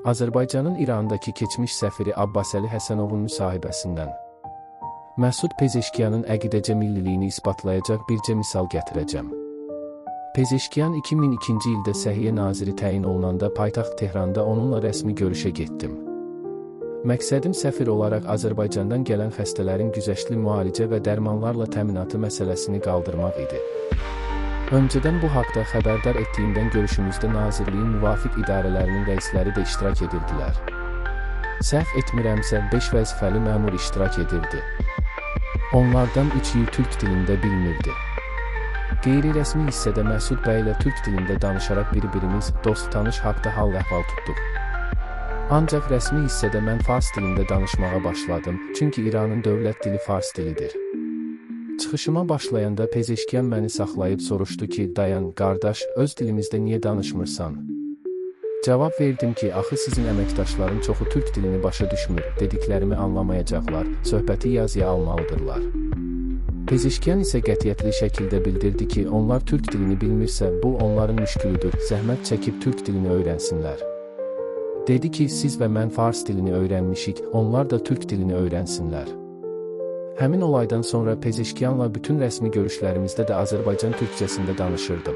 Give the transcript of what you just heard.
Azərbaycanın İrandakı keçmiş səfiri Abbasəli Həsənovun müsahibəsindən. Məsud Pezeşkiyanın əqidəcə milliliyini isbatlayacaq bircə misal gətirəcəm. Pezeşkiyan 2002-ci ildə Səhiyyə naziri təyin olunanda paytaxt Tehranda onunla rəsmi görüşə getdim. Məqsədim səfir olaraq Azərbaycandan gələn xəstələrin güzəştli müalicə və dərmanlarla təminatı məsələsini qaldırmaq idi. Öncədən bu haqda xəbərdar etdiyimdən görüşümüzdə nazirliyin müvafiq idarələrinin rəisləri də iştirak edirdilər. Səhv etmirəmsə 5 vəzifəli məmur iştirak edirdi. Onlardan 3-ü türk dilində bilmirdi. Qeyri-rəsmi hissədə Məsud bəylə türk dilində danışaraq bir-birimiz dost-tanış haqda hal-əhval tutduq. Ancaq rəsmi hissədə mən fars dilində danışmağa başladım, çünki İranın dövlət dili fars dilidir. Çıxışıma başlayanda Pezeşkiyan məni saxlayıb soruşdu ki, dayan, qardaş, öz dilimizdə niyə danışmırsan? Cavab verdim ki, axı sizin əməkdaşların çoxu türk dilini başa düşmür, dediklərimi anlamayacaqlar, söhbəti yazıya almalıdırlar. Pezeşkiyan isə qətiyyətli şəkildə bildirdi ki, onlar türk dilini bilmirsə, bu onların müşkülüdür, zəhmət çəkib türk dilini öyrənsinlər. Dedi ki, siz və mən fars dilini öyrənmişik, onlar da türk dilini öyrənsinlər. Həmin olaydan sonra Pezeşkiyanla bütün rəsmi görüşlərimizdə də Azərbaycan türkçəsində danışırdım.